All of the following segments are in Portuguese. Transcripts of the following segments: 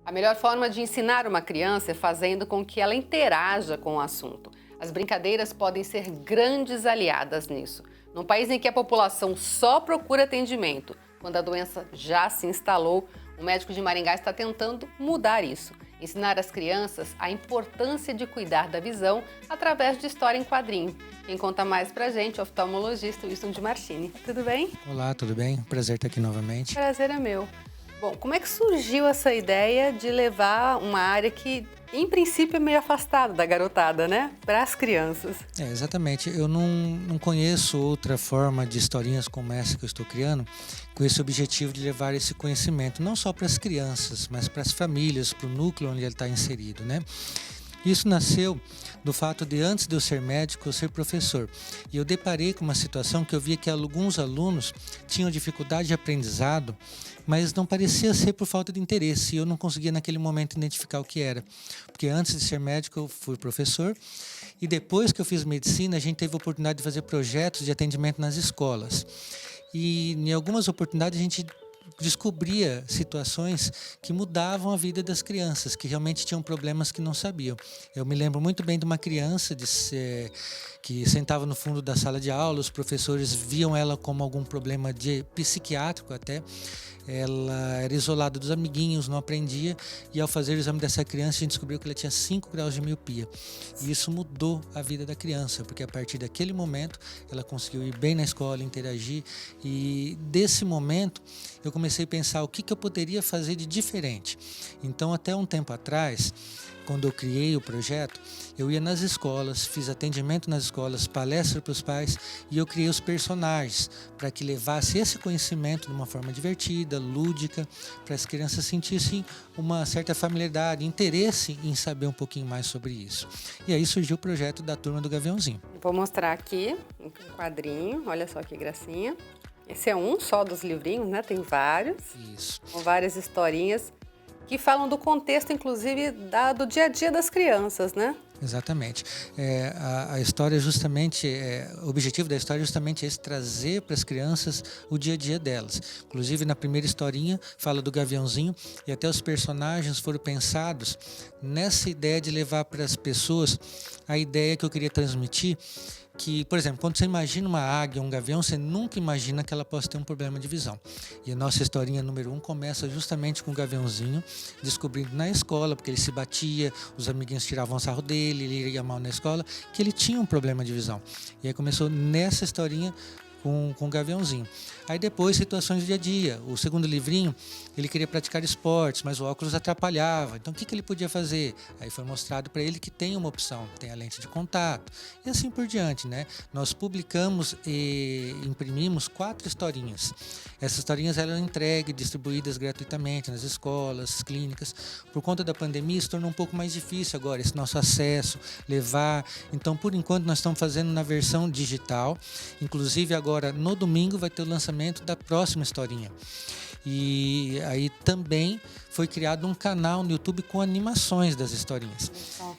A melhor forma de ensinar uma criança é fazendo com que ela interaja com o assunto. As brincadeiras podem ser grandes aliadas nisso. Num país em que a população só procura atendimento quando a doença já se instalou, o médico de Maringá está tentando mudar isso. Ensinar às crianças a importância de cuidar da visão através de história em quadrinho. Quem conta mais pra gente é o oftalmologista Wilson de Martini. Tudo bem? Olá, tudo bem? Prazer estar aqui novamente. Prazer é meu. Bom, como é que surgiu essa ideia de levar uma área que, em princípio, é meio afastada da garotada, né? Para as crianças. Exatamente. Eu não conheço outra forma de historinhas como essa que eu estou criando, com esse objetivo de levar esse conhecimento, não só para as crianças, mas para as famílias, para o núcleo onde ele está inserido, né? Isso nasceu do fato de, antes de eu ser médico, eu ser professor. E eu deparei com uma situação que eu via que alguns alunos tinham dificuldade de aprendizado, mas não parecia ser por falta de interesse. E eu não conseguia, naquele momento, identificar o que era. Porque antes de ser médico, eu fui professor. E depois que eu fiz medicina, a gente teve a oportunidade de fazer projetos de atendimento nas escolas. E, em algumas oportunidades, a gente descobria situações que mudavam a vida das crianças, que realmente tinham problemas que não sabiam. Eu me lembro muito bem de uma criança que sentava no fundo da sala de aula, os professores viam ela como algum problema psiquiátrico até. Ela era isolada dos amiguinhos, não aprendia, e ao fazer o exame dessa criança a gente descobriu que ela tinha 5 graus de miopia. E isso mudou a vida da criança, porque a partir daquele momento ela conseguiu ir bem na escola, interagir, e desse momento eu comecei a pensar o que eu poderia fazer de diferente. Então, até um tempo atrás, quando eu criei o projeto, eu ia nas escolas, fiz atendimento nas escolas, palestra para os pais, e eu criei os personagens para que levasse esse conhecimento de uma forma divertida, lúdica, para as crianças sentissem uma certa familiaridade, interesse em saber um pouquinho mais sobre isso. E aí surgiu o projeto da Turma do Gaviãozinho. Vou mostrar aqui um quadrinho, olha só que gracinha. Esse é um só dos livrinhos, né? Tem vários. Isso. Com várias historinhas que falam do contexto, inclusive, do dia a dia das crianças, né? Exatamente. A história justamente, o objetivo da história é justamente esse, trazer para as crianças o dia a dia delas. Inclusive, na primeira historinha, fala do Gaviãozinho, e até os personagens foram pensados nessa ideia de levar para as pessoas a ideia que eu queria transmitir, que, por exemplo, quando você imagina uma águia, um gavião, você nunca imagina que ela possa ter um problema de visão. E a nossa historinha número 1 começa justamente com o gaviãozinho descobrindo na escola, porque ele se batia, os amiguinhos tiravam sarro dele, ele ia mal na escola, que ele tinha um problema de visão. E aí começou nessa historinha com o Gaviãozinho. Aí depois, situações do dia a dia. O segundo livrinho, ele queria praticar esportes, mas o óculos atrapalhava. Então, o que ele podia fazer? Aí foi mostrado para ele que tem uma opção, tem a lente de contato. E assim por diante, né? Nós publicamos e imprimimos 4 historinhas. Essas historinhas eram entregues, distribuídas gratuitamente nas escolas, clínicas. Por conta da pandemia, se tornou um pouco mais difícil agora esse nosso acesso, levar. Então, por enquanto, nós estamos fazendo na versão digital. Inclusive, agora, no domingo, vai ter o lançamento da próxima historinha. E aí também foi criado um canal no YouTube com animações das historinhas.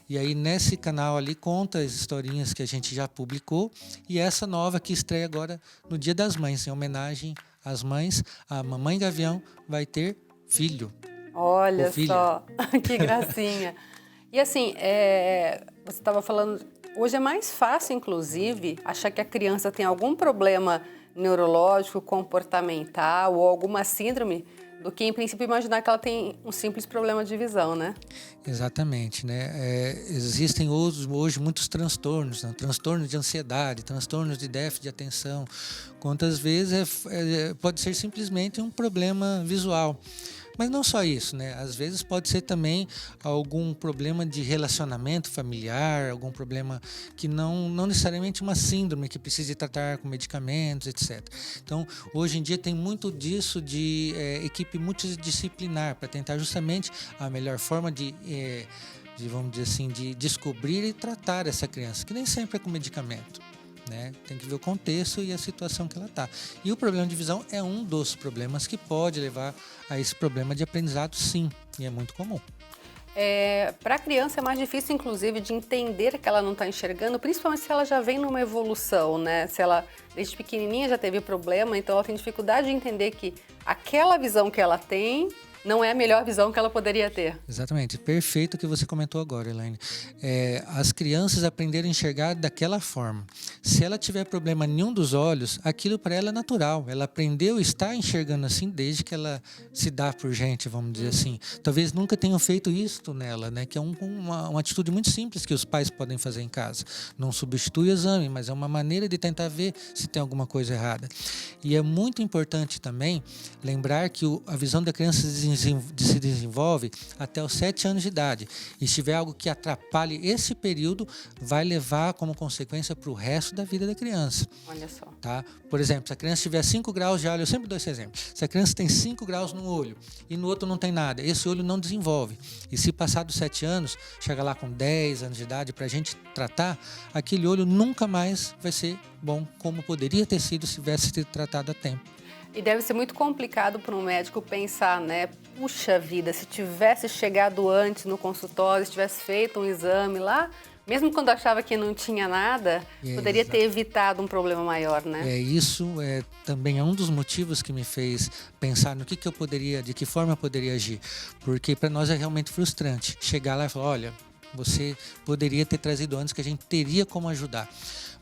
E aí nesse canal ali conta as historinhas que a gente já publicou, e essa nova que estreia agora no Dia das Mães, em homenagem às mães, a Mamãe Gavião vai ter filho. Olha só, que gracinha. E assim, você estava falando, hoje é mais fácil, inclusive, achar que a criança tem algum problema neurológico, comportamental ou alguma síndrome, do que, em princípio, imaginar que ela tem um simples problema de visão, né? Exatamente, né? Existem hoje muitos transtornos, né? Transtornos de ansiedade, transtornos de déficit de atenção. Quantas vezes pode ser simplesmente um problema visual. Mas não só isso, né? Às vezes pode ser também algum problema de relacionamento familiar, algum problema que não necessariamente uma síndrome que precise tratar com medicamentos, etc. Então, hoje em dia tem muito disso de equipe multidisciplinar para tentar justamente a melhor forma vamos dizer assim, de descobrir e tratar essa criança, que nem sempre é com medicamento. Né? Tem que ver o contexto e a situação que ela está. E o problema de visão é um dos problemas que pode levar a esse problema de aprendizado, sim, e é muito comum. Para a criança é mais difícil, inclusive, de entender que ela não está enxergando, principalmente se ela já vem numa evolução, né? Se ela, desde pequenininha, já teve problema, então ela tem dificuldade de entender que aquela visão que ela tem não é a melhor visão que ela poderia ter. Exatamente, perfeito o que você comentou agora, Elaine. As crianças aprenderam a enxergar daquela forma. Se ela tiver problema em nenhum dos olhos, aquilo para ela é natural. Ela aprendeu a estar enxergando assim desde que ela se dá por gente, vamos dizer assim. Talvez nunca tenham feito isso nela, né? Que é uma atitude muito simples que os pais podem fazer em casa. Não substitui o exame, mas é uma maneira de tentar ver se tem alguma coisa errada. E é muito importante também lembrar que a visão da criança se desenvolve até os 7 anos de idade. E se tiver algo que atrapalhe esse período, vai levar como consequência para o resto da vida da criança. Olha só. Tá? Por exemplo, se a criança tiver 5 graus de olho, eu sempre dou esse exemplo. Se a criança tem 5 graus no olho e no outro não tem nada, esse olho não desenvolve. E se passar dos 7 anos, chega lá com 10 anos de idade, para a gente tratar, aquele olho nunca mais vai ser bom como poderia ter sido se tivesse sido tratado a tempo. E deve ser muito complicado para um médico pensar, né? Puxa vida, se tivesse chegado antes no consultório, se tivesse feito um exame lá, mesmo quando achava que não tinha nada, poderia ter evitado um problema maior, né? Isso também é um dos motivos que me fez pensar no que eu poderia, de que forma eu poderia agir. Porque para nós é realmente frustrante chegar lá e falar, olha, você poderia ter trazido antes que a gente teria como ajudar.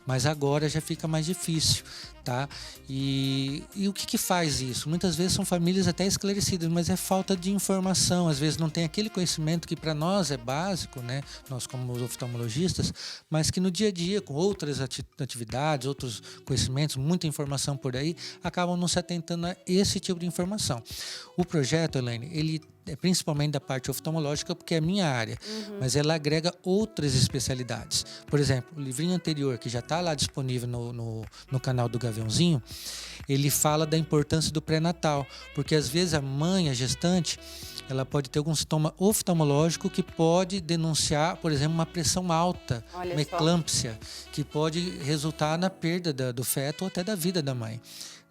Mas agora já fica mais difícil, tá? E o que faz isso? Muitas vezes são famílias até esclarecidas, mas é falta de informação. Às vezes não tem aquele conhecimento que para nós é básico, né? Nós como oftalmologistas, mas que no dia a dia, com outras atividades, outros conhecimentos, muita informação por aí, acabam não se atentando a esse tipo de informação. O projeto, Elaine, ele é principalmente da parte oftalmológica, porque é a minha área, mas ela agrega outras especialidades. Por exemplo, o livrinho anterior, que já está lá disponível no canal do Gaviãozinho, ele fala da importância do pré-natal, porque às vezes a mãe, a gestante, ela pode ter algum sintoma oftalmológico que pode denunciar, por exemplo, uma pressão alta, uma eclâmpsia, que pode resultar na perda do feto ou até da vida da mãe.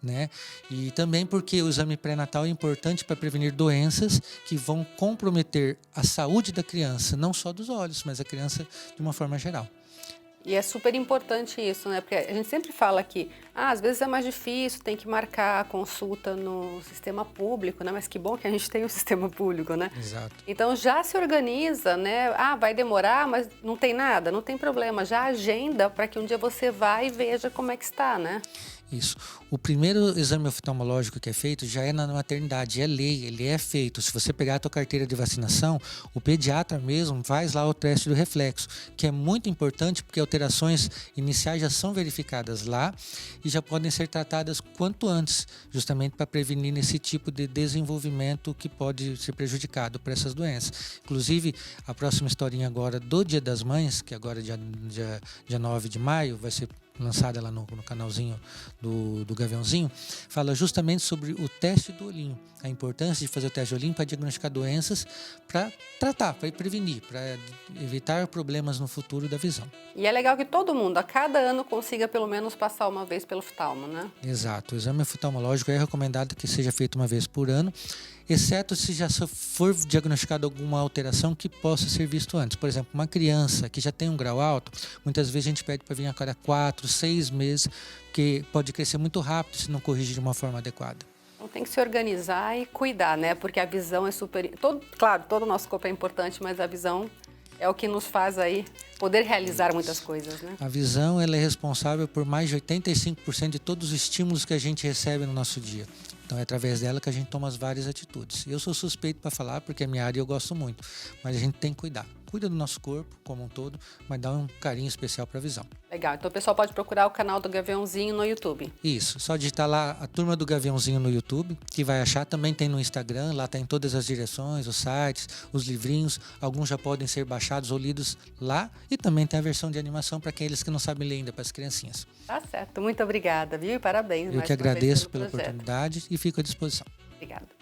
Né? E também porque o exame pré-natal é importante para prevenir doenças que vão comprometer a saúde da criança, não só dos olhos, mas a criança de uma forma geral. E é super importante isso, né? Porque a gente sempre fala que, às vezes é mais difícil, tem que marcar a consulta no sistema público, né? Mas que bom que a gente tem um sistema público, né? Exato. Então já se organiza, né? Vai demorar, mas não tem nada, não tem problema. Já agenda para que um dia você vá e veja como é que está, né? Isso. O primeiro exame oftalmológico que é feito já é na maternidade, é lei, ele é feito. Se você pegar a tua carteira de vacinação, o pediatra mesmo faz lá o teste do reflexo, que é muito importante porque alterações iniciais já são verificadas lá e já podem ser tratadas quanto antes, justamente para prevenir esse tipo de desenvolvimento que pode ser prejudicado por essas doenças. Inclusive, a próxima historinha agora do Dia das Mães, que agora é dia 9 de maio, vai ser lançada lá no canalzinho do Gaviãozinho, fala justamente sobre o teste do olhinho, a importância de fazer o teste do olhinho para diagnosticar doenças, para tratar, para prevenir, para evitar problemas no futuro da visão. E é legal que todo mundo, a cada ano, consiga pelo menos passar uma vez pelo oftalmo, né? Exato, o exame oftalmológico é recomendado que seja feito uma vez por ano, exceto se já for diagnosticado alguma alteração que possa ser visto antes. Por exemplo, uma criança que já tem um grau alto, muitas vezes a gente pede para vir a cada 4, 6 meses, porque pode crescer muito rápido se não corrigir de uma forma adequada. Então tem que se organizar e cuidar, né? Porque a visão é super... Claro, todo o nosso corpo é importante, mas a visão é o que nos faz aí poder realizar muitas coisas, né? A visão, ela é responsável por mais de 85% de todos os estímulos que a gente recebe no nosso dia. Então é através dela que a gente toma as várias atitudes. Eu sou suspeito para falar porque é minha área e eu gosto muito, mas a gente tem que cuidar. Cuida do nosso corpo como um todo, mas dá um carinho especial para a visão. Legal, então o pessoal pode procurar o canal do Gaviãozinho no YouTube. Isso, só digitar lá a Turma do Gaviãozinho no YouTube, que vai achar. Também tem no Instagram, lá tem todas as direções, os sites, os livrinhos. Alguns já podem ser baixados ou lidos lá. E também tem a versão de animação para aqueles que não sabem ler ainda, para as criancinhas. Tá certo, muito obrigada, viu? E parabéns. Eu que agradeço pela oportunidade e fico à disposição. Obrigada.